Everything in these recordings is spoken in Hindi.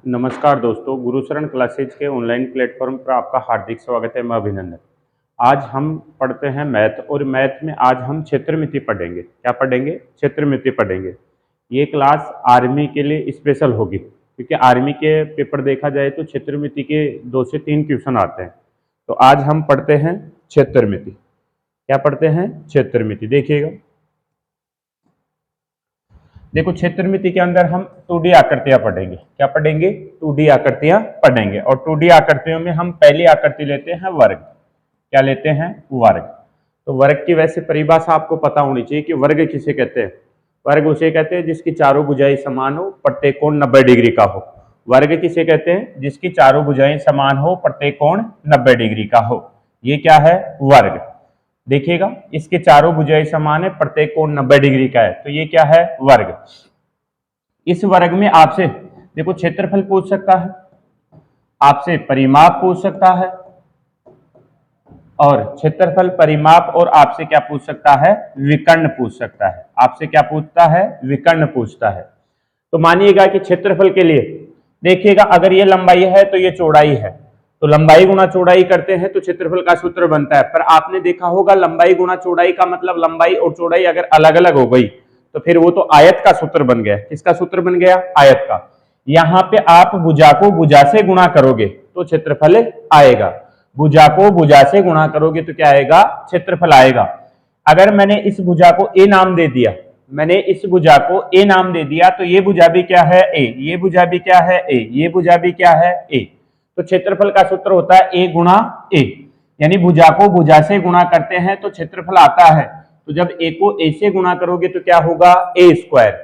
नमस्कार दोस्तों, गुरुशरण क्लासेज के ऑनलाइन प्लेटफॉर्म पर आपका हार्दिक स्वागत है। मैं अभिनंदन। आज हम पढ़ते हैं मैथ और मैथ में आज हम क्षेत्रमिति पढ़ेंगे। क्या पढ़ेंगे? क्षेत्रमिति पढ़ेंगे। ये क्लास आर्मी के लिए स्पेशल होगी क्योंकि आर्मी के पेपर देखा जाए तो क्षेत्रमिति के 2 से 3 क्वेश्चन आते हैं। तो आज हम पढ़ते हैं क्षेत्रमिति। क्या पढ़ते हैं? क्षेत्रमिति। देखिएगा, देखो क्षेत्रमिति के अंदर हम 2D आकृतियां पढ़ेंगे। क्या पढ़ेंगे? 2D आकृतियां पढ़ेंगे। और 2D आकृतियों में हम पहली आकृति लेते हैं वर्ग। क्या लेते हैं? वर्ग। तो वर्ग की वैसे परिभाषा आपको पता होनी चाहिए कि वर्ग किसे कहते हैं। वर्ग उसे कहते हैं जिसकी चारों भुजाएं समान हो, प्रत्येक कोण 90 डिग्री का हो। वर्ग किसे कहते हैं? जिसकी चारों भुजाएं समान हो, प्रत्येक कोण 90 डिग्री का हो। ये क्या है? वर्ग। देखिएगा, इसके चारों भुजाएं समान है, प्रत्येक कोण 90 डिग्री का है, तो ये क्या है? वर्ग। इस वर्ग में आपसे देखो क्षेत्रफल पूछ सकता है, आपसे परिमाप पूछ सकता है, और क्षेत्रफल, परिमाप और आपसे क्या पूछ सकता है? विकर्ण पूछ सकता है। आपसे क्या पूछता है? विकर्ण पूछता है। तो मानिएगा कि क्षेत्रफल के लिए देखिएगा, अगर ये लंबाई है तो ये चौड़ाई है, तो लंबाई गुणा चौड़ाई करते हैं तो क्षेत्रफल का सूत्र बनता है। पर आपने देखा होगा लंबाई गुणा चौड़ाई का मतलब लंबाई और चौड़ाई अगर अलग अलग हो गई तो फिर वो तो आयत का सूत्र बन गया। किसका सूत्र बन गया? आयत का। यहां पे आप भुजा को भुजा से गुणा करोगे तो क्षेत्रफल आएगा। भुजा को भुजा से गुणा करोगे तो क्या आएगा? क्षेत्रफल आएगा। अगर मैंने इस भुजा को ए नाम दे दिया, मैंने इस भुजा को ए नाम दे दिया, तो ये भुजा भी क्या है? ए। ये भुजा भी क्या है? ए। ये भुजा भी क्या है? ए। तो क्षेत्रफल का सूत्र होता है ए गुणा ए, यानी भुजा को भुजा से गुणा करते हैं तो क्षेत्रफल आता है। तो जब ए को ए से गुणा करोगे तो क्या होगा? ए स्क्वायर।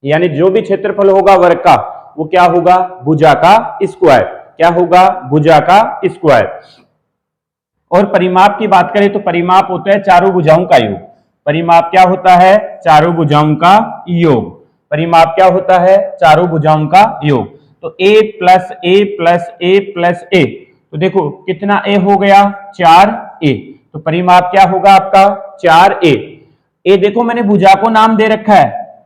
यानी जो भी क्षेत्रफल होगा वर्ग का वो क्या होगा? भुजा का स्क्वायर। क्या होगा? भुजा का स्क्वायर। और परिमाप की बात करें तो परिमाप होता है चारों भुजाओं का योग। परिमाप क्या होता है? चारों भुजाओं का योग। परिमाप क्या होता है? चारों भुजाओं का योग। तो a plus a plus a plus a, तो देखो कितना a हो गया? 4a। तो परिमाप क्या होगा आपका? 4a। ए देखो मैंने भुजा को नाम दे रखा है,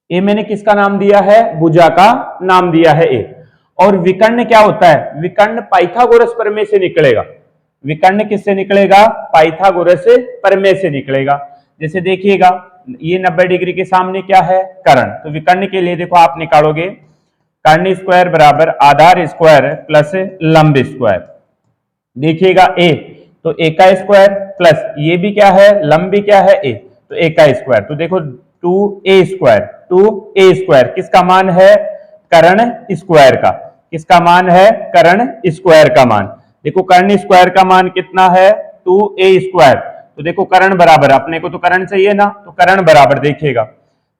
ए मैंने किसका नाम दिया है? भुजा का नाम दिया है ए। और विकर्ण क्या होता है? विकर्ण पाइथागोरस प्रमेय से निकलेगा। विकर्ण किससे निकलेगा? पाइथागोरस प्रमेय से निकलेगा। जैसे देखिएगा, ये 90 डिग्री के सामने क्या है? कर्ण। तो विकर्ण के लिए देखो आप निकालोगे, कर्ण स्क्वायर बराबर आधार स्क्वायर प्लस लंब स्क्वायर। देखिएगा ए, तो ए का स्क्वायर प्लस ये भी क्या है? लंब भी क्या है? ए। तो ए का स्क्वायर, तो देखो 2a स्क्वायर। 2a स्क्वायर किसका मान है? कर्ण स्क्वायर का। किसका मान है? कर्ण स्क्वायर का मान। देखो कर्ण स्क्वायर का मान कितना है? 2a square. तो देखो कर्ण बराबर, अपने को तो कर्ण चाहिए ना, तो कर्ण बराबर देखिएगा,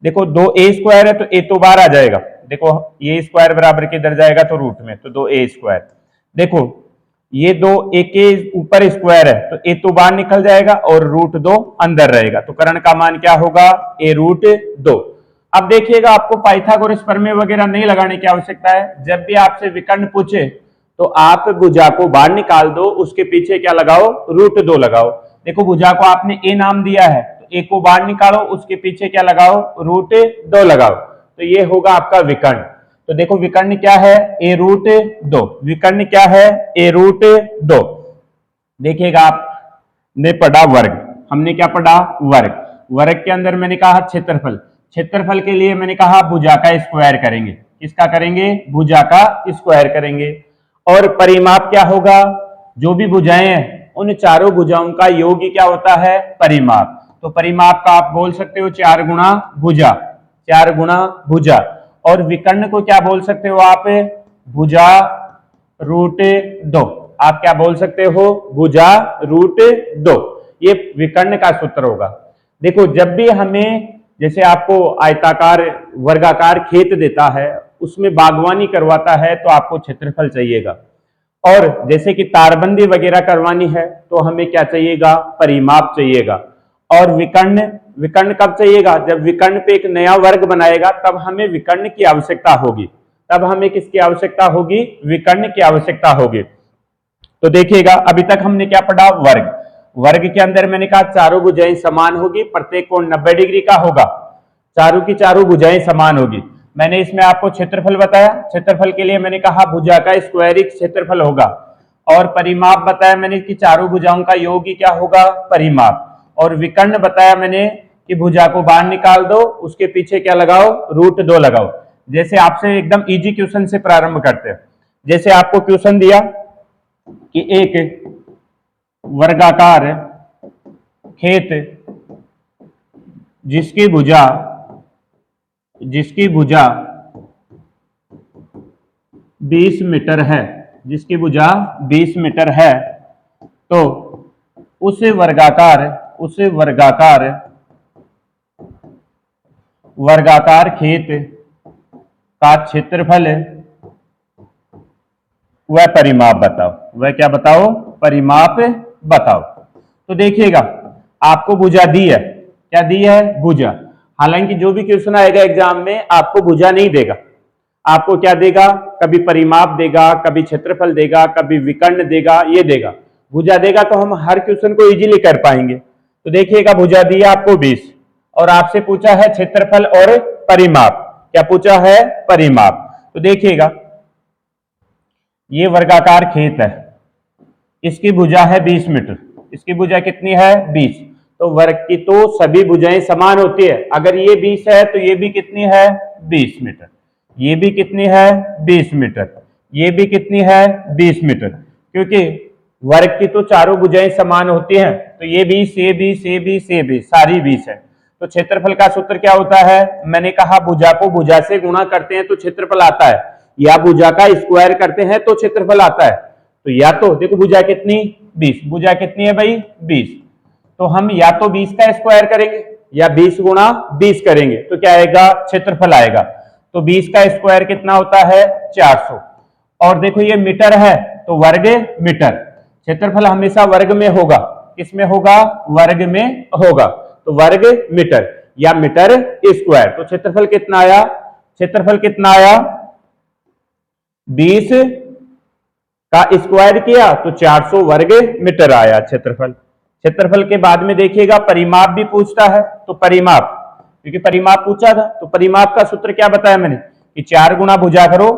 देखो 2a स्क्वायर है तो a तो बाहर आ जाएगा। देखो ये स्क्वायर बराबर किधर जाएगा? तो रूट में, तो 2a स्क्वायर। देखो ये 2a के ऊपर स्क्वायर है तो a तो बाहर निकल जाएगा और रूट 2 अंदर रहेगा। तो कर्ण का मान क्या होगा? a root 2। अब देखिएगा, आपको पाइथागोरस प्रमेय वगैरह नहीं लगाने की आवश्यकता है। जब भी आपसे विकर्ण पूछे तो आप भुजा को बाहर निकाल दो, उसके पीछे क्या लगाओ? रूट 2 लगाओ। देखो भुजा को आपने ए नाम दिया है तो ए को बाहर निकालो, उसके पीछे क्या लगाओ? रूट 2 लगाओ। तो ये होगा आपका विकर्ण। तो देखो विकर्ण क्या है? ए रूट 2। विकर्ण क्या है? ए रूट 2। देखिएगा, आपने पढ़ा वर्ग, हमने क्या पढ़ा? वर्ग। वर्ग के अंदर मैंने कहा क्षेत्रफल। क्षेत्रफल के लिए मैंने कहा भुजा का स्क्वायर करेंगे। किसका करेंगे? भुजा का स्क्वायर करेंगे। और परिमाप क्या होगा? जो भी भुजाएं हैं उन चारों भुजाओं का योग ही क्या होता है? परिमाप। तो परिमाप का आप बोल सकते हो 4 गुणा भुजा। 4 गुणा भुजा। और विकर्ण को क्या बोल सकते हो आप? भुजा रूट 2। आप क्या बोल सकते हो? भुजा रूट 2। ये विकर्ण का सूत्र होगा। देखो जब भी हमें, जैसे आपको आयताकार वर्गाकार खेत देता है, उसमें बागवानी करवाता है तो आपको क्षेत्रफल चाहिएगा। और जैसे कि तारबंदी वगैरह करवानी है तो हमें क्या चाहिएगा? परिमाप चाहिएगा। और विकर्ण, विकर्ण कब चाहिएगा? जब विकर्ण पे एक नया वर्ग बनाएगा तब हमें विकर्ण की आवश्यकता होगी। तब हमें किसकी आवश्यकता होगी? विकर्ण की आवश्यकता होगी। तो देखिएगा, अभी तक हमने क्या पढ़ा? वर्ग। वर्ग के अंदर मैंने कहा चारों भुजाएं समान होगी, प्रत्येक कोण 90 डिग्री का होगा। चारों की चारों भुजाएं समान होगी। मैंने इसमें आपको क्षेत्रफल बताया, क्षेत्रफल के लिए मैंने कहा भुजा का स्क्वायर ही क्षेत्रफल होगा, और परिमाप बताया मैंने कि चारों भुजाओं का योग ही क्या होगा, परिमाप। और विकर्ण बताया मैंने कि भुजा को बाहर निकाल दो, उसके पीछे क्या लगाओ, √2 लगाओ। जैसे आपसे एकदम इजी क्वेश्चन से प्रारंभ करते हैं। जैसे आपको क्वेश्चन दिया कि एक वर्गाकार खेत जिसकी भुजा 20 मीटर है, जिसकी भुजा 20 मीटर है, तो उस वर्गाकार खेत का क्षेत्रफल वह परिमाप बताओ। वह क्या बताओ, परिमाप बताओ। तो देखिएगा आपको भुजा दी है, क्या दी है, भुजा। हालांकि जो भी क्वेश्चन आएगा एग्जाम में आपको भुजा नहीं देगा, आपको क्या देगा, कभी परिमाप देगा, कभी क्षेत्रफल देगा, कभी विकर्ण देगा, ये देगा। भुजा देगा तो हम हर क्वेश्चन को इजीली कर पाएंगे। तो देखिएगा भुजा दी है आपको 20 और आपसे पूछा है क्षेत्रफल और परिमाप। क्या पूछा है, परिमाप। तो देखिएगा ये वर्गाकार खेत है, इसकी भुजा है 20 मीटर, इसकी भुजा कितनी है, 20। तो वर्ग की तो सभी भुजाएं समान होती है। अगर ये 20 है तो ये भी कितनी है, 20 मीटर। ये भी कितनी है, 20 मीटर। ये भी कितनी है, 20 मीटर। क्योंकि वर्ग की तो चारों भुजाएं समान होती हैं, तो ये 20, ये 20, ये 20, ये 20, सारी 20 है। तो क्षेत्रफल का सूत्र क्या होता है, मैंने कहा भुजा को भुजा से गुणा करते हैं तो क्षेत्रफल आता है, या भुजा का स्क्वायर करते हैं तो क्षेत्रफल आता है। तो या तो देखो भुजा कितनी, 20, भुजा कितनी है भाई, 20। तो हम या तो 20 का स्क्वायर करेंगे या 20 गुणा 20 करेंगे, तो क्या आएगा, क्षेत्रफल आएगा। तो 20 का स्क्वायर कितना होता है, 400। और देखो ये मीटर है तो वर्ग मीटर, क्षेत्रफल हमेशा वर्ग में होगा, किसमें होगा, वर्ग में होगा। तो वर्ग मीटर या मीटर स्क्वायर। तो क्षेत्रफल कितना आया, क्षेत्रफल कितना आया, 20 का स्क्वायर किया तो 400 वर्ग मीटर आया क्षेत्रफल। क्षेत्रफल के बाद में देखिएगा परिमाप भी पूछता है, तो परिमाप, क्योंकि परिमाप पूछा था तो परिमाप का सूत्र क्या बताया मैंने कि 4 गुणा भुजा करो,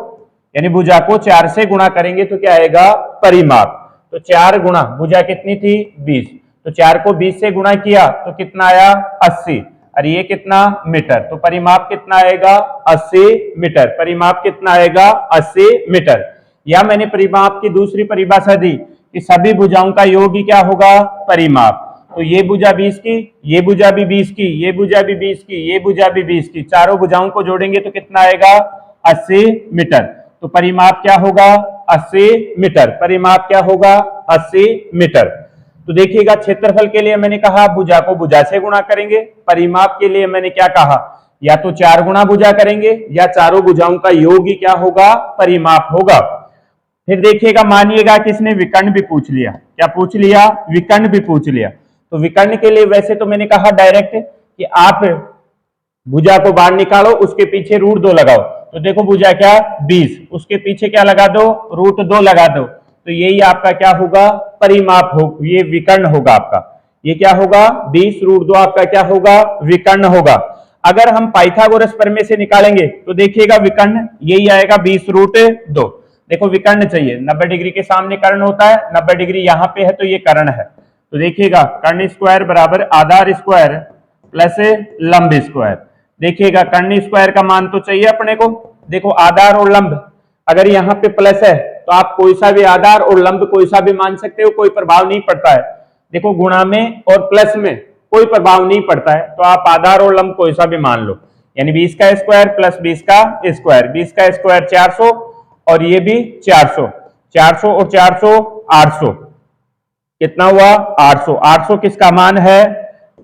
यानी भुजा को 4 से गुणा करेंगे तो क्या आएगा, परिमाप। तो 4 गुणा भुजा कितनी थी, 20, तो 4 को 20 से गुणा किया तो कितना आया, 80। और ये कितना, मीटर। तो परिमाप कितना आएगा, 80 मीटर। परिमाप कितना आएगा, 80 मीटर। या मैंने परिमाप की दूसरी परिभाषा दी कि सभी भुजाओं का योग ही क्या होगा, परिमाप। तो ये भुजा 20 की, ये भुजा भी 20 की, ये भुजा भी 20 की, ये भुजा भी 20 की, चारों भुजाओं को जोड़ेंगे तो कितना आएगा, 80 मीटर। तो परिमाप क्या होगा, 80 मीटर। परिमाप क्या होगा, 80 मीटर। तो देखिएगा क्षेत्रफल के लिए मैंने कहा भुजा को भुजा से गुणा करेंगे, परिमाप के लिए मैंने क्या कहा, या तो 4 गुणा भुजा करेंगे या चारों भुजाओं का योग ही क्या होगा, परिमाप होगा। फिर देखिएगा मानिएगा कि इसने विकर्ण भी पूछ लिया, क्या पूछ लिया, विकर्ण भी पूछ लिया। तो विकर्ण के लिए वैसे तो मैंने कहा डायरेक्ट कि आप भुजा को बाहर निकालो, उसके पीछे √2 लगाओ। तो देखो भुजा क्या, 20, उसके पीछे क्या लगा दो, √2 लगा दो। तो यही आपका क्या होगा, परिमाप हो, ये विकर्ण होगा आपका। ये क्या होगा, 20 √2 आपका क्या होगा, विकर्ण होगा। अगर हम पाइथागोरस प्रमेय से निकालेंगे तो देखिएगा विकर्ण यही आएगा, 20 √2। देखो विकर्ण चाहिए, 90 डिग्री के सामने कर्ण होता है, 90 डिग्री यहां पे है तो ये कर्ण है। तो देखिएगा कर्ण स्क्वायर बराबर आधार स्क्वायर प्लस लंब स्क्वायर। देखिएगा कर्ण स्क्वायर का मान तो चाहिए अपने को। देखो आधार और लंब अगर यहाँ पे प्लस है तो आप कोई सा भी आधार और लंब कोई सा भी मान सकते हो, कोई प्रभाव नहीं पड़ता है। देखो गुणा में और प्लस में कोई प्रभाव नहीं पड़ता है, तो आप आधार और लंब कोई सा भी मान लो। यानी 20 का स्क्वायर प्लस 20 का स्क्वायर, 20 का स्क्वायर 400 और ये भी 400, 400 और 400 800, कितना हुआ, 800। 800 किसका मान है,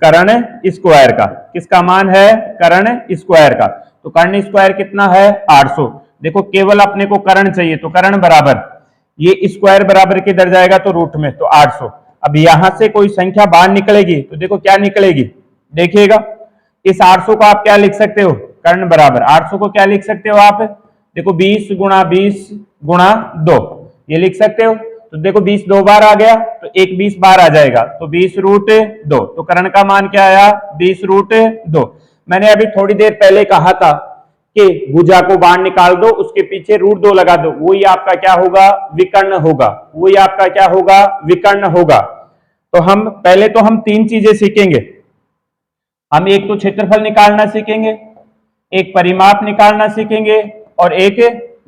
कर्ण स्क्वायर का। किसका मान है, कर्ण स्क्वायर का। तो कर्ण स्क्वायर कितना है, 800। देखो केवल अपने को कर्ण चाहिए, तो कर्ण बराबर ये स्क्वायर बराबर किधर जाएगा, तो रूट में, तो 800। अब यहां से कोई संख्या बाहर निकलेगी तो देखो क्या निकलेगी, देखिएगा इस 800 को आप क्या लिख सकते हो, कर्ण बराबर 800 को क्या लिख सकते हो आप, देखो 20 गुणा 20 गुणा 2 ये लिख सकते हो। तो देखो 20 दो बार आ गया तो एक 20 बार आ जाएगा, तो 20 √2। तो कर्ण का मान क्या आया, 20 √2। मैंने अभी थोड़ी देर पहले कहा था के भुजा को बाहर निकाल दो, उसके पीछे √2 लगा दो, वही आपका क्या होगा, विकर्ण होगा, वही आपका क्या होगा, विकर्ण होगा। तो हम पहले तो हम 3 चीजें सीखेंगे। हम एक तो क्षेत्रफल निकालना सीखेंगे, एक परिमाप निकालना सीखेंगे और एक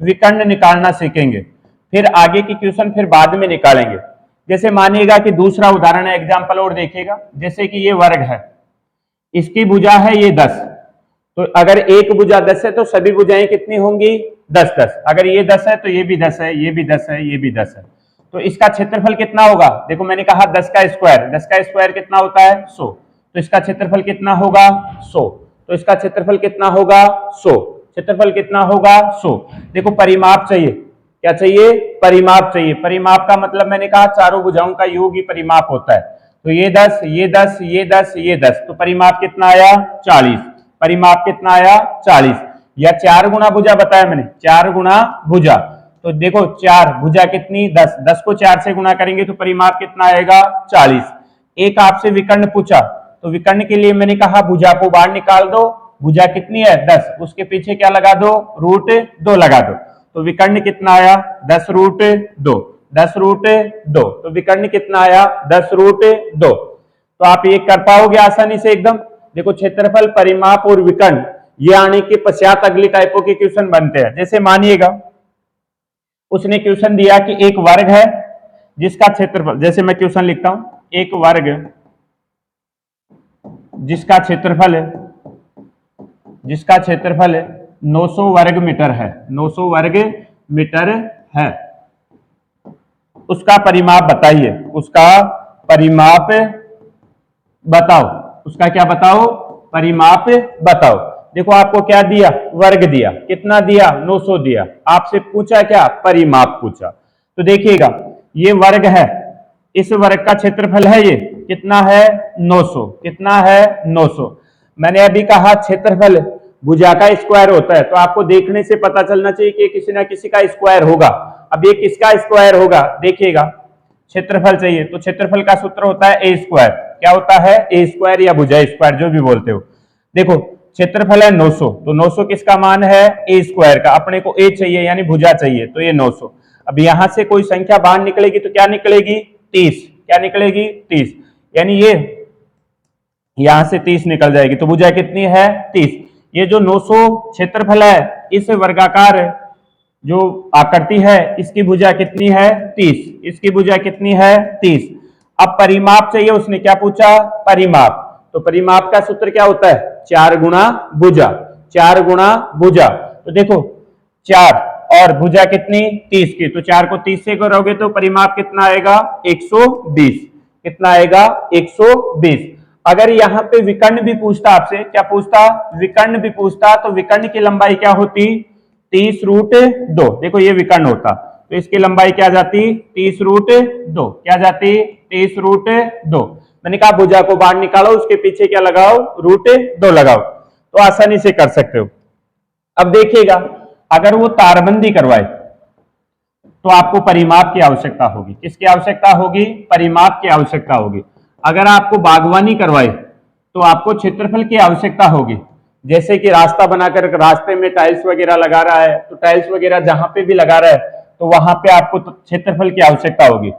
विकर्ण निकालना सीखेंगे। फिर आगे की क्वेश्चन फिर बाद में निकालेंगे। जैसे मानिएगा कि दूसरा उदाहरण है, एग्जांपल और देखिएगा। जैसे कि ये वर्ग है, इसकी भुजा है ये 10, तो अगर एक भुजा 10 है तो सभी भुजाएं कितनी होंगी, 10 10। अगर ये 10 है तो ये भी 10 है, ये भी 10 है, ये भी 10 है। तो इसका क्षेत्रफल कितना होगा, देखो मैंने कहा 10 का स्क्वायर, 10 का स्क्वायर कितना होता है 100, तो इसका क्षेत्रफल कितना होगा 100, तो इसका क्षेत्रफल कितना होगा 100, क्षेत्रफल कितना होगा 100। देखो परिमाप चाहिए, क्या चाहिए, परिमाप चाहिए। परिमाप का मतलब मैंने कहा चारों भुजाओं का योग ही परिमाप होता है। तो ये 10, ये 10, ये 10, ये 10, तो परिमाप कितना आया 40। परिमाप कितना आया 40, या 4 गुना भुजा बताया मैंने, 4 गुना भुजा। तो देखो 4 भुजा कितनी 10, 10 को 4 से गुना करेंगे तो परिमाप कितना आएगा 40। एक आपसे विकर्ण पूछा, तो विकर्ण के लिए मैंने कहा भुजा को बाहर निकाल दो, भुजा कितनी है 10, उसके पीछे क्या लगा दो, √2 लगा दो। तो विकर्ण कितना आया 10√2, 10√2, तो विकर्ण कितना आया 10√2। तो आप ये कर पाओगे आसानी से एकदम। देखो क्षेत्रफल, परिमाप और विकर्ण ये आने के पश्चात अगली टाइपों के क्वेश्चन बनते हैं। जैसे मानिएगा उसने क्वेश्चन दिया कि एक वर्ग है जिसका क्षेत्रफल, जैसे मैं क्वेश्चन लिखता हूं, एक वर्ग जिसका क्षेत्रफल 900 वर्ग मीटर है, 900 वर्ग मीटर है, उसका परिमाप बताइए, उसका परिमाप बताओ, उसका क्या बताओ, परिमाप बताओ। देखो आपको क्या दिया, वर्ग दिया, कितना दिया 900 दिया, आपसे पूछा क्या, परिमाप पूछा। तो देखिएगा ये वर्ग है, इस वर्ग का क्षेत्रफल है ये कितना है 900, कितना है 900। मैंने अभी कहा क्षेत्रफल भुजा का स्क्वायर होता है, तो आपको देखने से पता चलना चाहिए कि किसी ना किसी का स्क्वायर होगा। अब ये किसका स्क्वायर होगा, देखिएगा क्षेत्रफल चाहिए तो क्षेत्रफल का सूत्र होता है ए स्क्वायर। क्या होता है, ए स्क्वायर या भुजा स्क्वायर जो भी बोलते हो। देखो क्षेत्रफल है 900, तो 900 किसका मान है, ए स्क्वायर का। अपने को ए चाहिए यानी भुजा चाहिए, तो ये 900। अब यहां से कोई संख्या बाहर निकलेगी तो क्या निकलेगी 30, क्या निकलेगी 30, यानी ये यहां से 30 निकल जाएगी, तो भुजा कितनी है 30। ये जो 900 क्षेत्रफल है, इस वर्गाकार जो आकृति है इसकी भुजा कितनी है 30, इसकी भुजा कितनी है 30। अब परिमाप चाहिए, उसने क्या पूछा, परिमाप। तो परिमाप का सूत्र क्या होता है, 4 गुना भुजा, 4 गुना भुजा। तो देखो 4 और भुजा कितनी 30 की, तो 4 को 30 से करोगे तो परिमाप कितना आएगा 120, कितना आएगा 120। अगर यहाँ पे विकर्ण भी पूछता आपसे, क्या पूछता, विकर्ण भी पूछता, तो विकर्ण की लंबाई क्या होती 30√2। देखो ये विकर्ण होता तो इसकी लंबाई क्या जाती 30√2, क्या जाती 30√2। मैंने कहा भुजा को बाहर निकालो, उसके पीछे क्या लगाओ √2 लगाओ, तो आसानी से कर सकते हो। अब देखिएगा अगर वो तारबंदी करवाए तो आपको परिमाप की आवश्यकता होगी, किसकी आवश्यकता होगी, परिमाप की आवश्यकता होगी। अगर आपको बागवानी करवाए तो आपको क्षेत्रफल की आवश्यकता होगी। जैसे कि रास्ता बनाकर रास्ते में टाइल्स वगैरह लगा रहा है, तो टाइल्स वगैरह जहां पे भी लगा रहा है तो वहां पे आपको क्षेत्रफल की आवश्यकता होगी।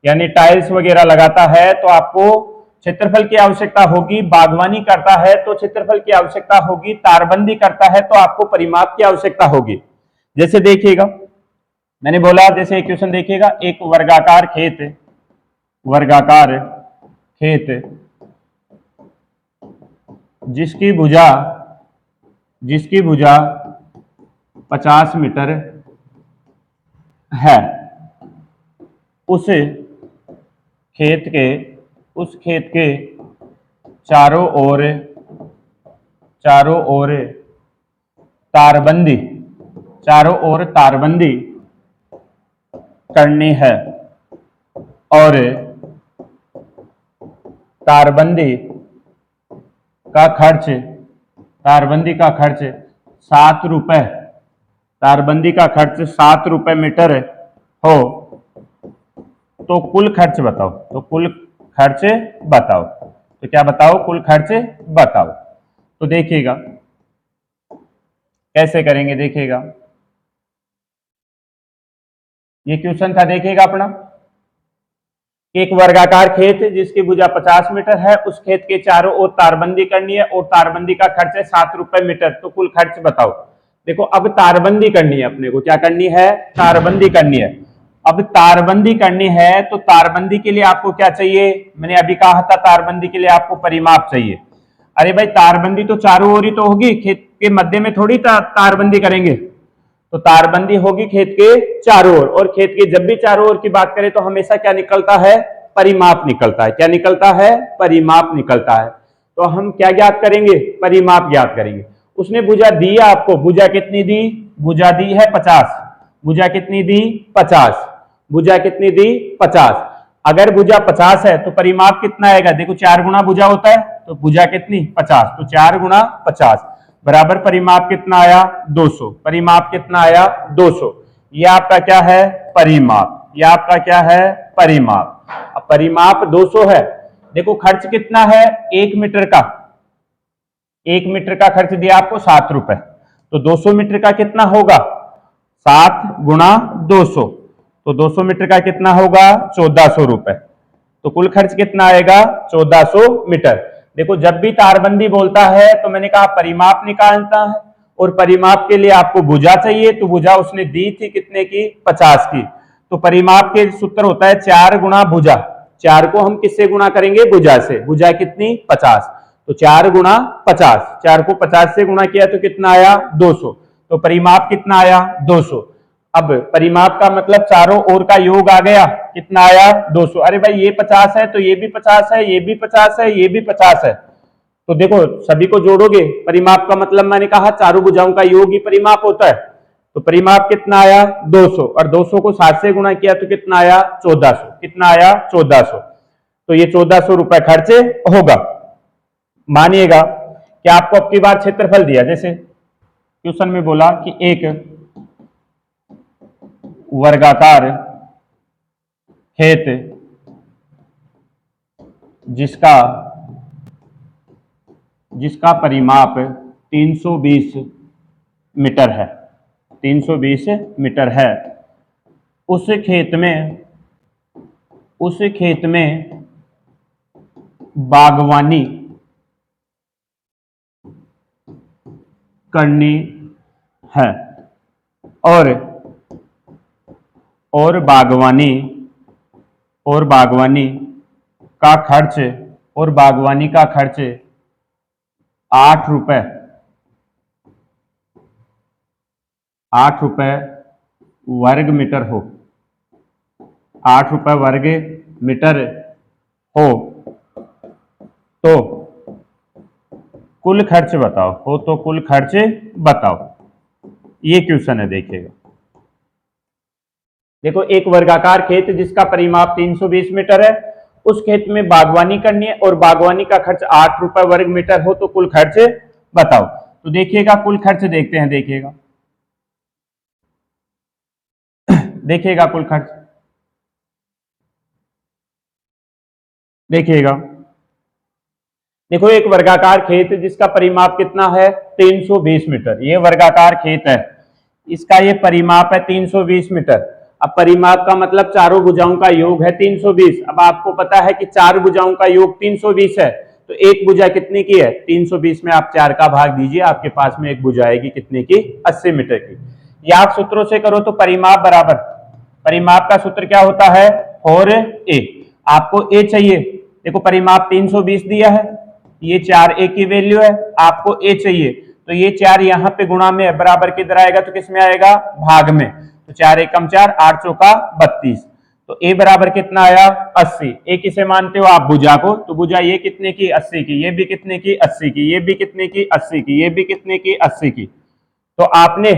यानी टाइल्स वगैरह लगाता है तो आपको क्षेत्रफल की आवश्यकता होगी, बागवानी करता है तो क्षेत्रफल की आवश्यकता होगी, तारबंदी करता है तो आपको परिमाप की आवश्यकता होगी। जैसे देखिएगा मैंने बोला, जैसे एक क्वेश्चन देखिएगा, एक वर्गाकार खेत, वर्गाकार खेत जिसकी भुजा 50 मीटर है, उस खेत के चारों ओर तारबंदी करनी है और तारबंदी का खर्च 7 रुपए मीटर हो तो कुल खर्च बताओ, तो कुल खर्च बताओ, तो क्या बताओ, कुल खर्च बताओ। तो देखिएगा कैसे करेंगे देखिएगा, ये क्वेश्चन था देखिएगा अपना, एक वर्गाकार खेत जिसकी भुजा 50 मीटर है, उस खेत के चारों ओर तारबंदी करनी है और तारबंदी का खर्च है 7 रुपए मीटर, तो कुल खर्च बताओ। देखो अब तारबंदी करनी है अपने को, क्या करनी है, तारबंदी करनी है। अब तारबंदी करनी है तो तारबंदी के लिए आपको क्या चाहिए, मैंने अभी कहा था तारबंदी के लिए आपको परिमाप चाहिए। अरे भाई तारबंदी तो चारों ओर ही तो होगी, खेत के मध्य में थोड़ी तारबंदी करेंगे, तो तारबंदी होगी खेत के चारों ओर, और खेत के जब भी चारों ओर की बात करें तो हमेशा क्या निकलता है, परिमाप निकलता है। क्या निकलता है, परिमाप निकलता है। तो हम क्या ज्ञात करेंगे, परिमाप ज्ञात करेंगे। उसने भुजा दी आपको, भुजा कितनी दी, भुजा दी है 50, भुजा कितनी दी 50, भुजा कितनी दी 50। अगर भुजा 50 है तो परिमाप कितना आएगा, देखो 4 गुना भुजा होता है, तो भुजा कितनी 50, तो 4 गुना 50 बराबर परिमाप कितना आया 200, परिमाप कितना आया 200। ये आपका क्या है, परिमाप, ये आपका क्या है, परिमाप। अब परिमाप 200 है, देखो खर्च कितना है 1 मीटर का, 1 मीटर का खर्च दिया आपको 7 रुपए, तो 200 मीटर का कितना होगा, 7 गुना 200, तो 200 मीटर का कितना होगा 1400 रुपए, तो कुल खर्च कितना आएगा 1400 मीटर। देखो जब भी तारबंदी बोलता है तो मैंने कहा परिमाप निकालता है, और परिमाप के लिए आपको भुजा चाहिए, तो भुजा उसने दी थी कितने की 50 की, तो परिमाप के सूत्र होता है 4 गुना भुजा, 4 को हम किससे गुणा करेंगे, भुजा से, भुजा कितनी 50, तो 4 गुना 50, 4 को 50 से गुणा किया तो कितना आया 200, तो परिमाप कितना आया 200। अब परिमाप का मतलब चारों ओर का योग आ गया, कितना आया 200। अरे भाई ये 50 है तो ये भी 50 है, ये भी 50 है, ये भी 50 है, तो देखो सभी को जोड़ोगे, परिमाप का मतलब मैंने कहा चारों भुजाओं का योग ही परिमाप होता है, तो परिमाप कितना आया 200, और 200 को 7 से गुणा किया तो कितना आया 1400, कितना आया 1400, तो ये 1400 रुपए खर्च होगा। मानिएगा कि आपको अब की बार क्षेत्रफल दिया, जैसे क्वेश्चन में बोला कि एक वर्गाकार खेत जिसका परिमाप 320 मीटर है, 320 मीटर है, उस खेत में बागवानी करनी है, और बागवानी का खर्च 8 रुपए वर्ग मीटर हो, 8 रुपए वर्ग मीटर हो, तो कुल खर्च बताओ, हो तो कुल खर्च बताओ। ये क्वेश्चन है देखिएगा, देखो एक वर्गाकार खेत जिसका परिमाप 320 मीटर है, उस खेत में बागवानी करनी है और बागवानी का खर्च 8 रुपए वर्ग मीटर हो, तो कुल खर्च बताओ। तो देखिएगा कुल खर्च देखते हैं, देखिएगा देखिएगा कुल खर्च देखिएगा, देखो एक वर्गाकार खेत जिसका परिमाप कितना है 320 मीटर, ये वर्गाकार खेत है, इसका ये परिमाप है 320 मीटर। अब परिमाप का मतलब चारों भुजाओं का योग है 320। अब आपको पता है कि 4 भुजाओं का योग 320 है, तो एक भुजा कितने की है 320 में आप 4 का भाग दीजिए, आपके पास में एक भुजा आएगी कितने की 80 मीटर की। या आप सूत्रों से करो तो परिमाप बराबर, परिमाप का सूत्र क्या होता है 4a, आपको a चाहिए, देखो परिमाप 320 दिया है, ये 4a की वैल्यू है, आपको a चाहिए, तो ये 4 यहाँ पे गुणा में है, बराबर किधर आएगा तो किस में आएगा भाग में, तो 4 एकम 4, 8 चौका 32, तो a बराबर कितना आया 80। a किसे मानते हो आप भुजा को, तो भुजा ये कितने की 80 की, ये भी कितने की 80 की, ये भी कितने की 80 की, ये भी कितने की 80 की, तो आपने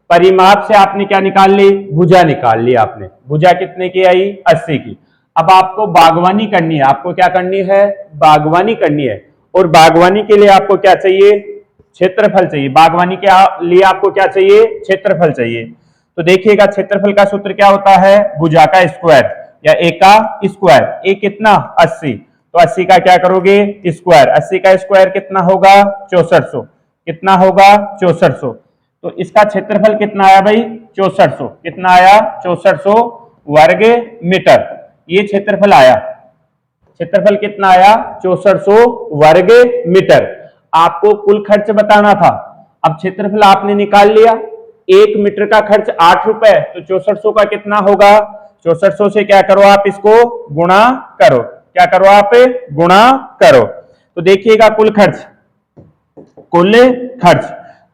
परिमाप से आपने क्या निकाल ली, भुजा निकाल ली आपने, भुजा कितने की आई 80 की। अब आपको बागवानी करनी है, आपको क्या करनी है बागवानी करनी है, और बागवानी के लिए आपको क्या चाहिए क्षेत्रफल चाहिए, बागवानी के लिए आपको क्या चाहिए क्षेत्रफल चाहिए। तो देखिएगा क्षेत्रफल का सूत्र क्या होता है भुजा का स्क्वायर या ए का स्क्वायर, ए कितना 80, तो 80 का क्या करोगे स्क्वायर, 80 का स्क्वायर कितना होगा 6400, कितना होगा 6400, तो इसका क्षेत्रफल कितना आया भाई 6400, कितना आया 6400 वर्ग मीटर, ये क्षेत्रफल आया। क्षेत्रफल कितना आया 6400 वर्ग मीटर। आपको कुल खर्च बताना था, अब क्षेत्रफल आपने निकाल लिया, 1 मीटर का खर्च 8 रुपए, तो 6400 का कितना होगा, 6400 से क्या करो आप इसको गुणा करो, क्या करो आप गुणा करो, तो देखिएगा कुल खर्च,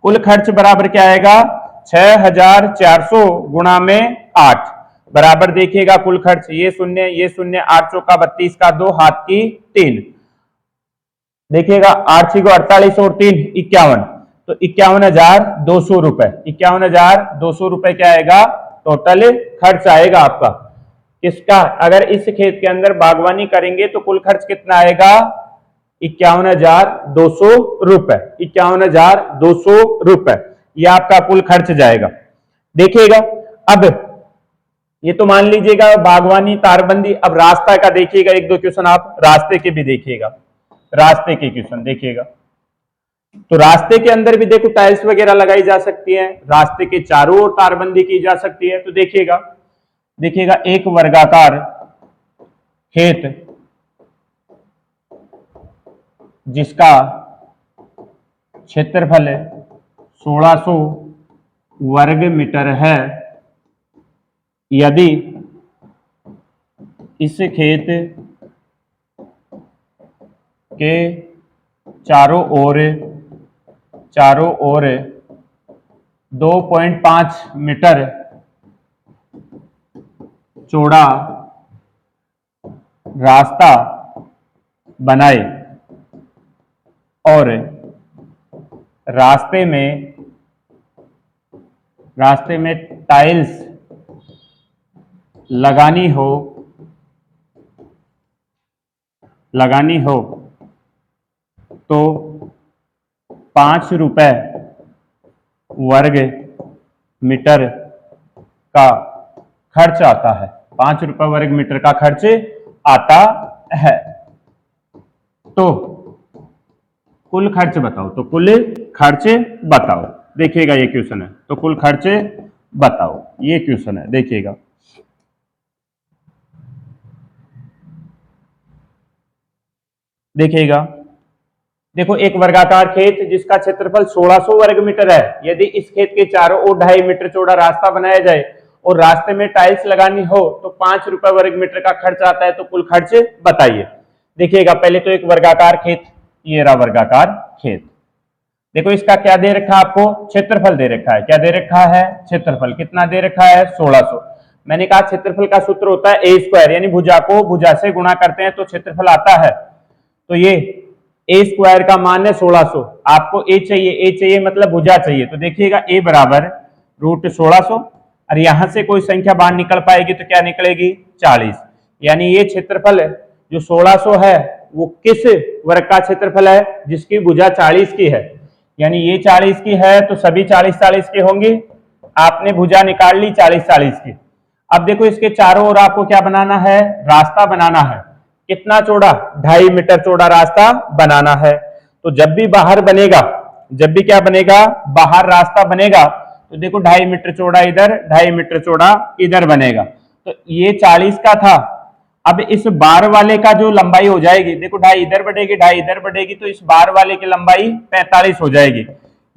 कुल खर्च बराबर क्या आएगा 6400 गुणा में 8 बराबर, देखिएगा कुल खर्च, ये शून्य 8 चौका 32 का 2 हाथ की 3, देखिएगा 8 6 48 और 3 51, तो 51,200 रुपए, 51,200 रुपए क्या आएगा टोटल खर्च आएगा आपका किसका। अगर इस खेत के अंदर बागवानी करेंगे तो कुल खर्च कितना आएगा 51,200 रुपए, 51,200 रुपए, ये आपका कुल खर्च जाएगा। देखिएगा अब ये तो मान लीजिएगा बागवानी तारबंदी, अब रास्ता का देखिएगा, एक दो क्वेश्चन आप रास्ते के भी देखिएगा, रास्ते के क्वेश्चन देखिएगा। तो रास्ते के अंदर भी देखो टाइल्स वगैरह लगाई जा सकती है, रास्ते के चारों ओर तारबंदी की जा सकती है। तो देखिएगा एक वर्गाकार खेत जिसका क्षेत्रफल 1600 वर्ग मीटर है, यदि इस खेत के चारों ओर 2.5 मीटर चौड़ा रास्ता बनाए और रास्ते में टाइल्स लगानी हो तो 5 रुपए वर्ग मीटर का खर्च आता है, 5 रुपए वर्ग मीटर का खर्च आता है। तो कुल खर्च बताओ, तो कुल खर्च बताओ, देखिएगा ये क्वेश्चन है, तो कुल खर्च बताओ, ये क्वेश्चन है, देखिएगा देखो एक वर्गाकार खेत जिसका क्षेत्रफल 1600 वर्ग मीटर है, यदि इस खेत के चारों ओर 2.5 मीटर चौड़ा रास्ता बनाया जाए और रास्ते में टाइल्स लगानी हो तो 5 रुपए वर्ग मीटर का खर्च आता है, तो कुल खर्च बताइए। देखिएगा पहले तो एक वर्गाकार खेत, ये रहा वर्गाकार खेत, देखो इसका क्या दे रखा है आपको, क्षेत्रफल दे रखा है, क्या दे रखा है क्षेत्रफल, कितना दे रखा है 1600। मैंने कहा क्षेत्रफल का सूत्र होता है ए स्क्वायर, यानी भुजा को भुजा से गुणा करते हैं तो क्षेत्रफल आता है। तो ये ए स्क्वायर का मान है 1600, आपको ए चाहिए मतलब भुजा चाहिए, तो देखिएगा ए बराबर √1600, और यहां से कोई संख्या बाहर निकल पाएगी तो क्या निकलेगी 40, यानी ये क्षेत्रफल जो 1600 है वो किस वर्ग का क्षेत्रफल है, जिसकी भुजा 40 की है, यानी ये 40 की है तो सभी 40 की होंगी, आपने भुजा निकाल ली 40 की। अब देखो इसके चारों ओर आपको क्या बनाना है, रास्ता बनाना है, कितना चौड़ा 2.5 मीटर चौड़ा रास्ता बनाना है। तो जब भी बाहर बनेगा, जब भी क्या बनेगा बाहर रास्ता बनेगा, तो देखो 2.5 मीटर चौड़ा इधर, 2.5 मीटर चौड़ा इधर बनेगा, तो ये 40 का था। अब इस बार वाले का जो लंबाई हो जाएगी, देखो 2.5 इधर बढ़ेगी 2.5 इधर बढ़ेगी, तो इस बार वाले की लंबाई 45 हो जाएगी,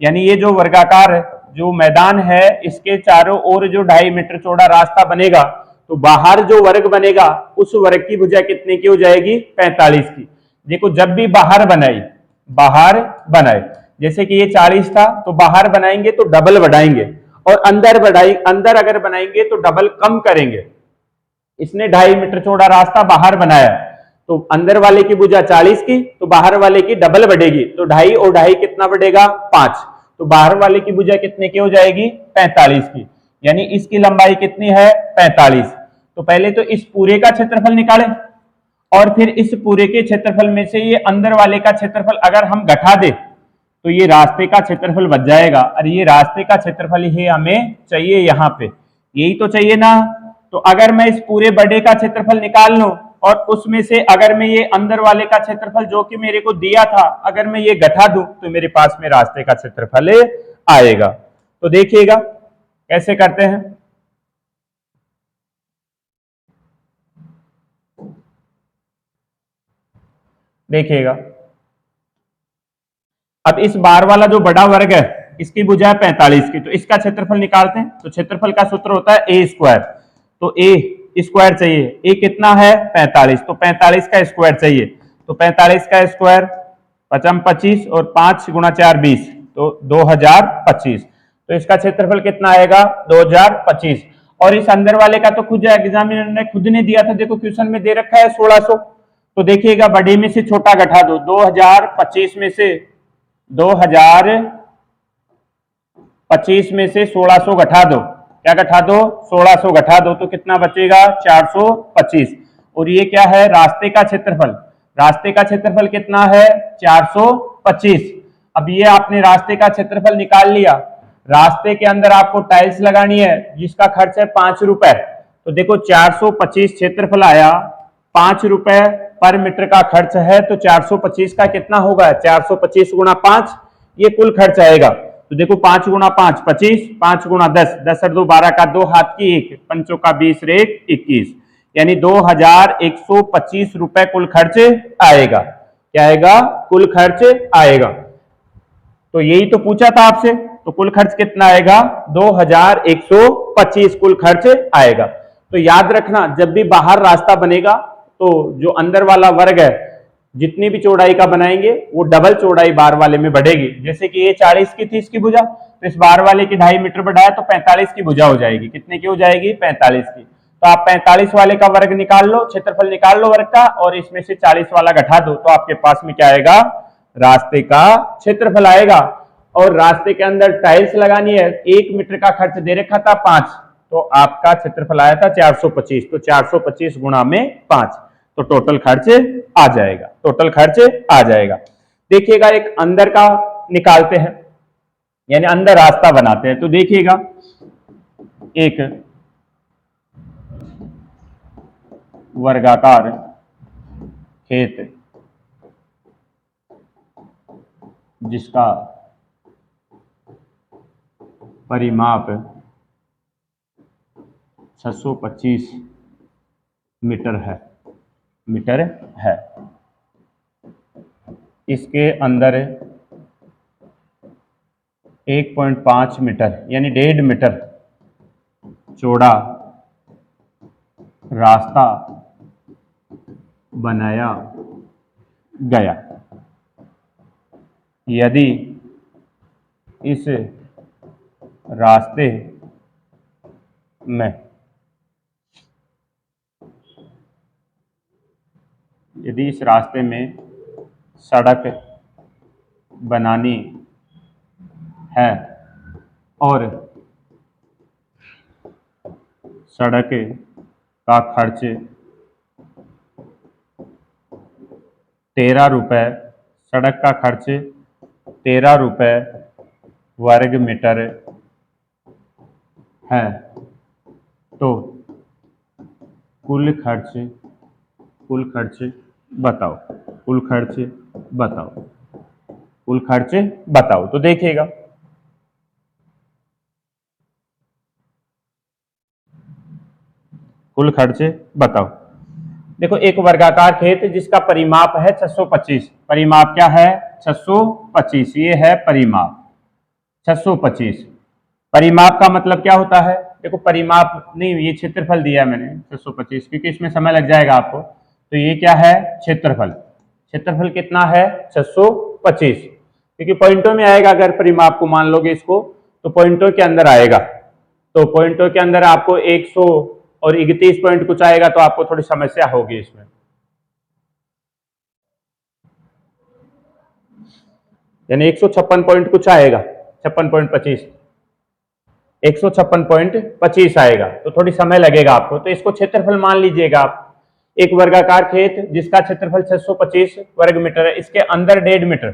यानी ये जो वर्गाकार जो मैदान है इसके चारों ओर जो 2.5 मीटर चौड़ा रास्ता बनेगा, तो बाहर जो वर्ग बनेगा उस वर्ग की भुजा कितने की हो जाएगी 45 की। देखो जब भी बाहर बनाए, जैसे कि ये 40 था तो बाहर बनाएंगे तो डबल बढ़ाएंगे, और अंदर अगर बनाएंगे तो डबल कम करेंगे। इसने 2.5 मीटर चौड़ा रास्ता बाहर बनाया तो अंदर वाले की भुजा 40 की, तो बाहर वाले की डबल बढ़ेगी, तो 2.5 और 2.5 कितना बढ़ेगा 5, तो बाहर वाले की भुजा कितने की हो जाएगी 45 की, यानी इसकी लंबाई कितनी है 45। तो पहले तो इस पूरे का क्षेत्रफल निकालें और फिर इस पूरे के क्षेत्रफल में से ये अंदर वाले का क्षेत्रफल अगर हम घटा दे तो ये रास्ते का क्षेत्रफल बच जाएगा, और ये रास्ते का क्षेत्रफल ही हमें चाहिए, यहाँ पे यही तो चाहिए ना। तो अगर मैं इस पूरे बड़े का क्षेत्रफल निकाल लूं और उसमें से अगर मैं ये अंदर वाले का क्षेत्रफल जो कि मेरे को दिया था अगर मैं ये घटा दूं तो मेरे पास में रास्ते का क्षेत्रफल आएगा। तो देखिएगा कैसे करते हैं। देखिएगा अब इस बार वाला जो बड़ा वर्ग है इसकी भुजा है 45 की, तो इसका क्षेत्रफल निकालते हैं। तो क्षेत्रफल का सूत्र होता है ए स्क्वायर, तो ए स्क्वायर चाहिए, ए कितना है 45, तो 45 का स्क्वायर चाहिए, तो 45 का स्क्वायर 55 25 और 5 गुणा 4 20, तो 2025। तो इसका क्षेत्रफल कितना आएगा 2025। और इस अंदर वाले का तो खुद एग्जामिनर ने खुद ने दिया था, देखो क्वेश्चन में दे रखा है 1600। तो देखिएगा बड़े में से छोटा घटा दो, 2025 में से 2025 में से 1600 घटा दो, क्या घटा दो 1600 घटा दो, तो कितना बचेगा 425। और ये क्या है रास्ते का क्षेत्रफल, रास्ते का क्षेत्रफल कितना है 425। अब ये आपने रास्ते का क्षेत्रफल निकाल लिया, रास्ते के अंदर आपको टाइल्स लगानी है जिसका खर्च है 5 रुपए। तो देखो 425 क्षेत्रफल आया, 5 रुपए पर मीटर का खर्च है, तो 425 का कितना होगा 425 गुणा 5, ये कुल खर्च आएगा। तो देखो 5 गुणा 5 25, 5 गुणा 10 10 और 2 12 का 2 हाथ की 1, पंचों का 20 रेख 21, यानी 2125 रुपए कुल खर्च आएगा। क्या आएगा कुल खर्च आएगा। तो यही तो पूछा था आपसे, तो कुल खर्च कितना आएगा 2125 कुल खर्च आएगा। तो याद रखना जब भी बाहर रास्ता बनेगा तो जो अंदर वाला वर्ग है जितनी भी चौड़ाई का बनाएंगे वो डबल चौड़ाई बार वाले में बढ़ेगी। जैसे कि ये 40 की थी इसकी भुजा, तो इस बार वाले की 2.5 मीटर बढ़ाया तो 45 की भुजा हो जाएगी। कितने की हो जाएगी 45 की। तो आप 45 वाले का वर्ग निकाल लो, क्षेत्रफल निकाल लो वर्ग का, और इसमें से 40 वाला घटा दो, तो आपके पास में क्या आएगा रास्ते का क्षेत्रफल आएगा। और रास्ते के अंदर टाइल्स लगानी है, 1 मीटर का खर्च दे रखा था 5, तो आपका क्षेत्रफल आया था 425, तो 425 गुणा में 5, तो टोटल खर्च आ जाएगा, टोटल खर्च आ जाएगा। देखिएगा एक अंदर का निकालते हैं, यानी अंदर रास्ता बनाते हैं। तो देखिएगा एक वर्गाकार खेत जिसका परिमाप 625 मीटर है, इसके अंदर 1.5 मीटर यानी 1.5 मीटर चौड़ा रास्ता बनाया गया। यदि इस रास्ते में सड़क बनानी है और सड़क का खर्च 13 रुपए, सड़क का खर्च 13 रुपए वर्ग मीटर है, तो कुल खर्च बताओ, कुल खर्च बताओ। तो देखिएगा कुल खर्च बताओ। देखो एक वर्गाकार खेत जिसका परिमाप है 625, परिमाप क्या है 625, ये है परिमाप 625। परिमाप का मतलब क्या होता है, देखो परिमाप नहीं, ये क्षेत्रफल दिया है मैंने 625, क्योंकि इसमें समय लग जाएगा आपको। तो ये क्या है क्षेत्रफल, क्षेत्रफल कितना है 625, क्योंकि पॉइंटों में आएगा। अगर परिमाप को मान लोगे इसको तो पॉइंटों के अंदर आएगा, तो पॉइंटों के अंदर आपको 100 और 31 पॉइंट कुछ आएगा, तो आपको थोड़ी समस्या होगी इसमें। यानी 156 पॉइंट कुछ आएगा, 56.25, 156.25 आएगा, तो थोड़ी समय लगेगा आपको। तो इसको क्षेत्रफल मान लीजिएगा आप। एक वर्गाकार खेत जिसका क्षेत्रफल 625 वर्ग मीटर है, इसके अंदर 1.5 मीटर,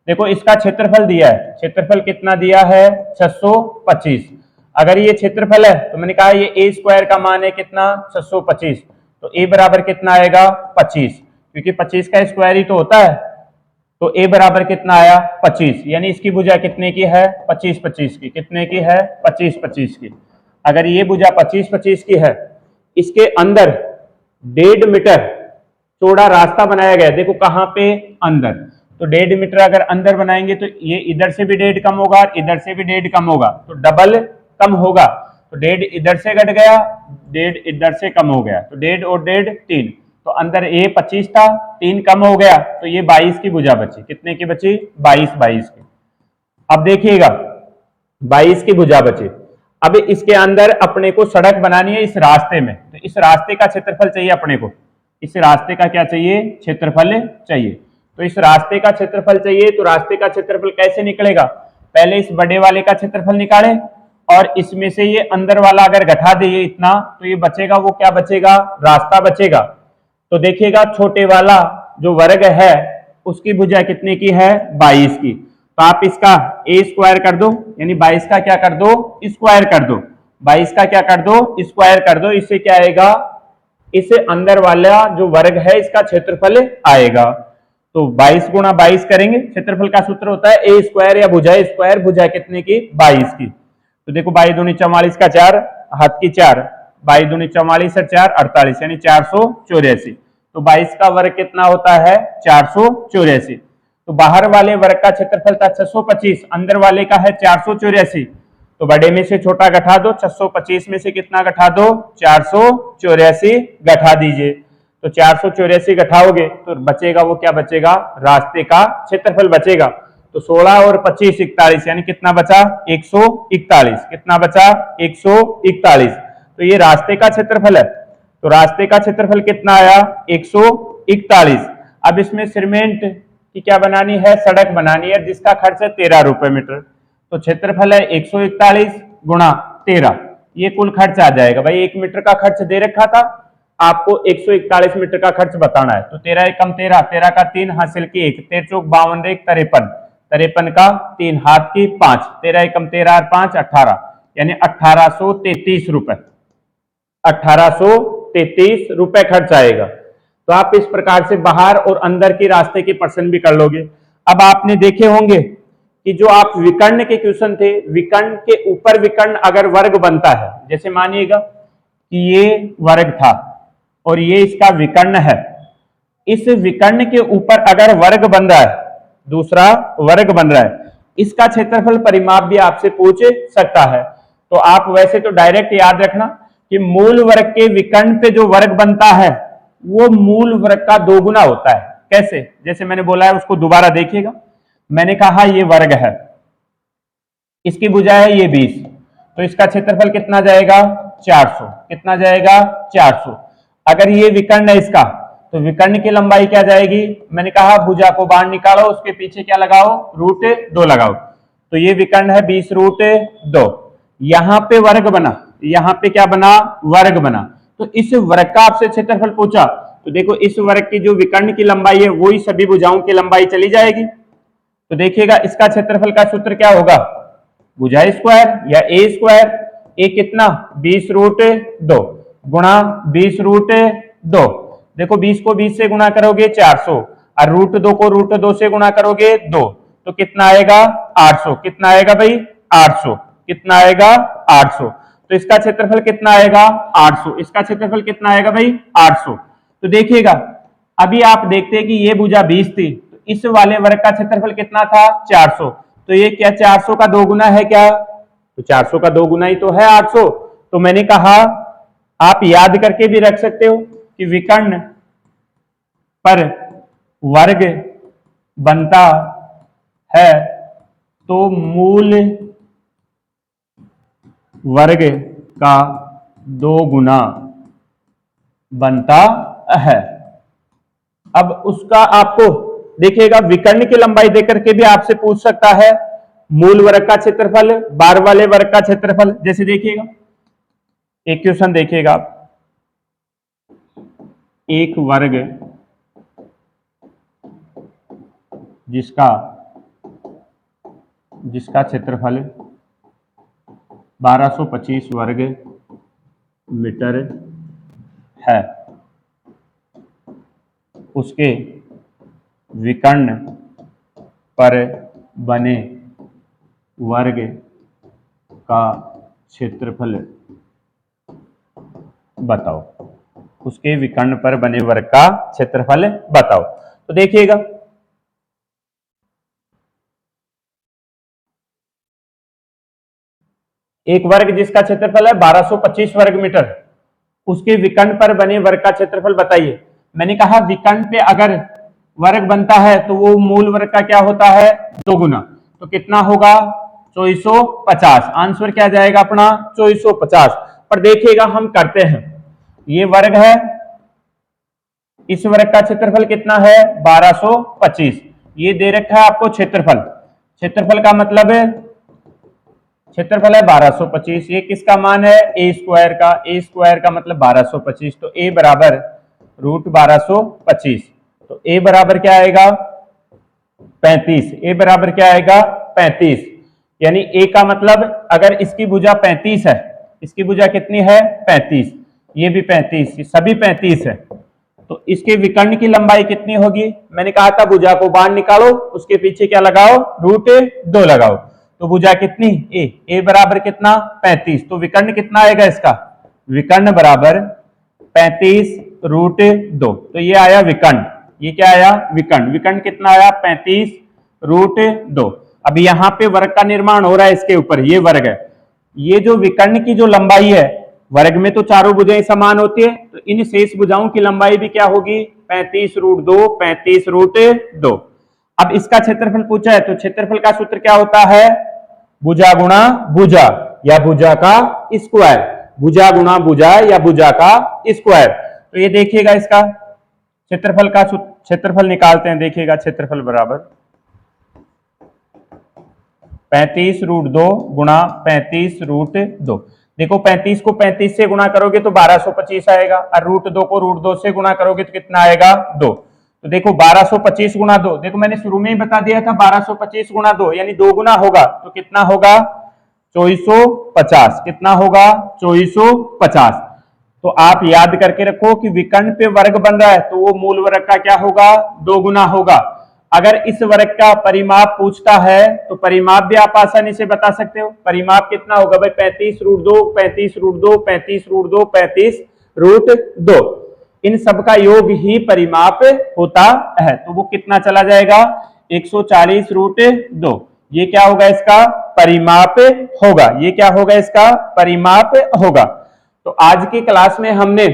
देखो इसका क्षेत्रफल दिया है, क्षेत्रफल कितना दिया है 625। अगर ये क्षेत्रफल है तो मैंने कहा ये ए स्क्वायर का मान है कितना 625, तो ए बराबर कितना आएगा 25, क्योंकि 25 का स्क्वायर ही तो होता है। तो a बराबर कितना आया 25, यानी इसकी भुजा कितने की है 25 25 की, कितने की है 25 25 की। अगर ये भुजा 25 25 की है, इसके अंदर 1.5 मीटर चौड़ा रास्ता बनाया गया, देखो कहां पे अंदर, तो 1.5 मीटर अगर अंदर बनाएंगे तो ये इधर से भी 1.5 कम होगा, इधर से भी 1.5 कम होगा, तो डबल कम होगा, तो 1.5 इधर से घट गया, 1.5 इधर से कम हो गया, तो 1.5 और 1.5 3, तो अंदर ए 25 था, 3 कम हो गया, तो ये 22 की भुजा बची, कितने की बची 22 22 की। अब देखिएगा 22 की भुजा बची। अब इसके अंदर अपने को सड़क बनानी है इस रास्ते में, तो इस रास्ते का क्षेत्रफल चाहिए अपने को, इस रास्ते का क्या चाहिए क्षेत्रफल चाहिए, तो इस रास्ते का क्षेत्रफल चाहिए, तो रास्ते का क्षेत्रफल कैसे निकलेगा, पहले इस बड़े वाले का क्षेत्रफल निकाले और इसमें से ये अंदर वाला अगर घटा दे इतना, तो ये बचेगा, वो क्या बचेगा रास्ता बचेगा। तो देखिएगा छोटे वाला जो वर्ग है उसकी भुजा कितने की है 22 की, तो आप इसका ए स्क्वायर कर दो, यानी 22 का क्या कर दो स्क्वायर कर दो, 22 का क्या कर दो स्क्वायर कर दो, इससे क्या आएगा, इस अंदर वाला जो वर्ग है इसका क्षेत्रफल आएगा। तो 22 गुणा 22 करेंगे, क्षेत्रफल का सूत्र होता है ए स्क्वायर या भुजा स्क्वायर, भुजा कितने की 22 की। तो देखो 22 दूनी 44 का 4 हाथ की 4, 22 दूनी 44 और 4 48, यानी 484, तो 22 का वर्ग कितना होता है 484। तो बाहर वाले वर्ग का क्षेत्रफल था 625, अंदर वाले का है 484, तो बड़े में से छोटा घटा दो, 625 में से कितना घटा दो 484 घटा दीजिए, तो 484 घटाओगे तो बचेगा, वो क्या बचेगा रास्ते का क्षेत्रफल बचेगा। तो 16 और 25 41, यानी कितना बचा 141, कितना बचा 141, तो ये रास्ते का क्षेत्रफल है, तो रास्ते का क्षेत्रफल कितना आया 141। अब इसमें सीमेंट की क्या बनानी है सड़क बनानी है, जिसका खर्च है 13 रुपए मीटर, तो क्षेत्रफल है 141 गुणा 13, ये कुल खर्च आ जाएगा। भाई 1 मीटर का खर्च दे रखा था, आपको 141 मीटर का खर्च बताना है, तो 13 एकम 13, 13 का 3 हासिल की 1, 13 चौक 52 1 53, 53 का 3 हाथ की 5, 13 एकम 13 और 5 18, यानी 1833 रुपए, 1833 रुपए खर्च आएगा। तो आप इस प्रकार से बाहर और अंदर के रास्ते के पर्सन भी कर लोगे। अब आपने देखे होंगे कि जो आप विकर्ण के क्वेश्चन थे, विकर्ण के ऊपर विकर्ण अगर वर्ग बनता है, जैसे मानिएगा कि ये वर्ग था और ये इसका विकर्ण है, इस विकर्ण के ऊपर अगर वर्ग बन रहा है, दूसरा वर्ग बन रहा है, इसका क्षेत्रफल परिमाप भी आपसे पूछ सकता है। तो आप वैसे तो डायरेक्ट याद रखना कि मूल वर्ग के विकर्ण पे जो वर्ग बनता है वो मूल वर्ग का 2 गुना होता है। कैसे, जैसे मैंने बोला है उसको दोबारा देखिएगा, मैंने कहा ये वर्ग है, इसकी भुजा है ये 20, तो इसका क्षेत्रफल कितना जाएगा 400, कितना जाएगा 400। अगर ये विकर्ण है इसका, तो विकर्ण की लंबाई क्या जाएगी, मैंने कहा भुजा को बाहर निकालो, उसके पीछे क्या लगाओ √2 लगाओ, तो ये विकर्ण है 20√2, यहां पे वर्ग बना, यहां पे क्या बना वर्ग बना, तो इस वर्ग का आपसे क्षेत्रफल पूछा, तो देखो इस वर्ग की जो विकर्ण की लंबाई है वही सभी भुजाओं की लंबाई चली जाएगी। तो देखिएगा इसका क्षेत्रफल का सूत्र क्या होगा, भुजा स्क्वायर या ए स्क्वायर, ए कितना 20√2 गुणा 20√2, देखो 20 को 20 से गुणा करोगे 400 और √2 को √2 से गुणा करोगे 2, तो कितना आएगा 800, कितना आएगा भाई 800, कितना आएगा 800, तो इसका क्षेत्रफल कितना आएगा 800, इसका क्षेत्रफल कितना आएगा भाई 800। तो देखिएगा अभी आप देखते हैं कि ये भुजा 20 थी, तो इस वाले वर्ग का क्षेत्रफल कितना था 400, तो ये क्या 400 का 2 गुना है क्या, तो 400 का 2 गुना ही तो है 800। तो मैंने कहा आप याद करके भी रख सकते हो कि विकर्ण पर वर्ग बनता है तो मूल वर्ग का 2 गुना बनता है। अब उसका आपको देखिएगा विकर्ण की लंबाई देकर के भी आपसे पूछ सकता है मूल वर्ग का क्षेत्रफल, बार वाले वर्ग का क्षेत्रफल। जैसे देखिएगा एक क्वेश्चन देखिएगा आप, एक वर्ग जिसका क्षेत्रफल 1225 वर्ग मीटर है, उसके विकर्ण पर बने वर्ग का क्षेत्रफल बताओ। उसके विकर्ण पर बने वर्ग का क्षेत्रफल बताओ। तो देखिएगा, एक वर्ग जिसका क्षेत्रफल है 1225 वर्ग मीटर, उसके विकर्ण पर बने वर्ग का क्षेत्रफल बताइए। मैंने कहा विकर्ण पे अगर वर्ग बनता है तो वो मूल वर्ग का क्या होता है, 2 गुना। तो कितना होगा, 2450। आंसर क्या जाएगा अपना, 2450। पर देखिएगा हम करते हैं, ये वर्ग है, इस वर्ग का क्षेत्रफल कितना है, 1225। ये दे रखा है आपको क्षेत्रफल, क्षेत्रफल का मतलब है, क्षेत्रफल है 1225। ये किसका मान है, ए स्क्वायर का। ए स्क्वायर का मतलब 1225, तो ए बराबर रूट 1225। तो ए बराबर क्या आएगा, 35। ए बराबर क्या आएगा, 35। यानी ए का मतलब अगर इसकी भुजा 35 है, इसकी भुजा कितनी है, 35, ये भी 35, सभी 35 है, तो इसके विकर्ण की लंबाई कितनी होगी। मैंने कहा था भुजा को बाहर निकालो, उसके पीछे क्या लगाओ, रूट 2 लगाओ। तो भुजा कितनी, ए बराबर कितना, 35। तो विकर्ण कितना आएगा इसका, विकर्ण बराबर 35 रूट 2। तो ये आया विकर्ण, ये क्या आया, विकर्ण। विकर्ण कितना आया, 35 रूट 2। अब यहाँ पे वर्ग का निर्माण हो रहा है, इसके ऊपर ये वर्ग है। ये जो विकर्ण की जो लंबाई है, वर्ग में तो चारों भुजाएं समान होती है, तो इन शेष भुजाओं की लंबाई भी क्या होगी, 35 रूट 2, 35 रूट 2। अब इसका क्षेत्रफल पूछा है, तो क्षेत्रफल का सूत्र क्या होता है, भुजा गुणा भुजा या भुजा का स्क्वायर, भुजा गुणा भुजा या भुजा का स्क्वायर। तो ये देखिएगा इसका क्षेत्रफल का क्षेत्रफल निकालते हैं। देखिएगा क्षेत्रफल बराबर 35 रूट 2 गुणा 35 रूट 2। देखो 35 को 35 से गुणा करोगे तो 1225 आएगा, और रूट 2 को रूट 2 से गुणा करोगे तो कितना आएगा, 2। तो देखो 1225 गुणा 2, देखो मैंने शुरू में ही बता दिया था 1225 गुणा 2 यानी 2 गुना होगा, तो कितना होगा, 2450। कितना होगा, 2450। तो आप याद करके रखो कि विकर्ण पे वर्ग बन रहा है तो वो मूल वर्ग का क्या होगा, 2 गुना होगा। अगर इस वर्ग का परिमाप पूछता है तो परिमाप भी आप आसानी से बता सकते हो। परिमाप कितना होगा भाई, 35 रूट 2, 35 रूट 2, 35 रूट 2, 35 रूट 2। इन सब का योग ही परिमाप होता है। तो वो कितना चला जाएगा, 140 रूट 2। ये क्या होगा, इसका परिमाप होगा। ये क्या होगा, इसका परिमाप होगा। तो आज की क्लास में हमने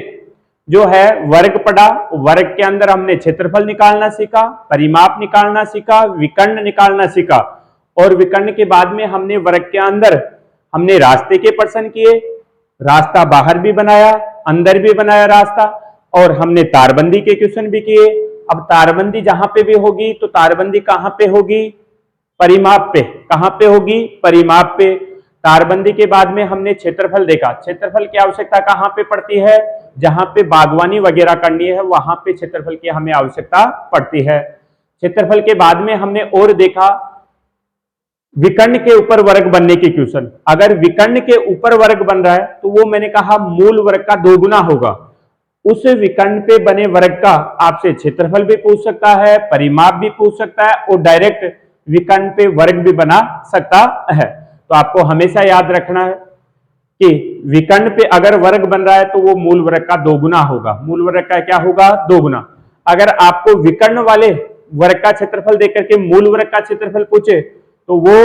जो है वर्ग पढ़ा, वर्ग के अंदर हमने क्षेत्रफल निकालना सीखा, परिमाप निकालना सीखा, विकर्ण निकालना सीखा, और विकर्ण के बाद में हमने वर्ग के अंदर हमने रास्ते के प्रश्न किए, रास्ता बाहर भी बनाया, अंदर भी बनाया रास्ता, और हमने तारबंदी के क्वेश्चन भी किए। अब तारबंदी जहां पे भी होगी तो तारबंदी कहां पे होगी, परिमाप पे। कहां पे होगी, परिमाप पे। तारबंदी के बाद में हमने क्षेत्रफल देखा। क्षेत्रफल की आवश्यकता कहां पे पड़ती है, जहां पे बागवानी वगैरह करनी है वहां पे क्षेत्रफल की हमें आवश्यकता पड़ती है। क्षेत्रफल के बाद में हमने और देखा विकर्ण के ऊपर वर्ग बनने के क्वेश्चन। अगर विकर्ण के ऊपर वर्ग बन रहा है तो वो मैंने कहा मूल वर्ग का 2 गुना होगा। उस विकर्ण पे बने वर्ग का आपसे क्षेत्रफल भी पूछ सकता है, परिमाप भी पूछ सकता है, और डायरेक्ट विकर्ण पे वर्ग भी बना सकता है। तो आपको हमेशा याद रखना है कि विकर्ण पे अगर वर्ग बन रहा है तो वो मूल वर्ग का 2 गुना होगा। मूल वर्ग का क्या होगा, 2 गुना। अगर आपको विकर्ण वाले वर्ग का क्षेत्रफल देकर के मूल वर्ग का क्षेत्रफल पूछे तो वो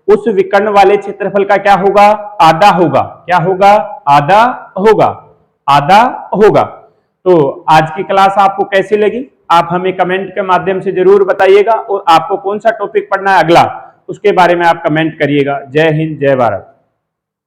उस विकर्ण वाले क्षेत्रफल का क्या होगा, आधा होगा। क्या होगा, आधा होगा, आधा होगा। तो आज की क्लास आपको कैसी लगी, आप हमें कमेंट के माध्यम से जरूर बताइएगा, और आपको कौन सा टॉपिक पढ़ना है अगला, उसके बारे में आप कमेंट करिएगा। जय हिंद, जय भारत।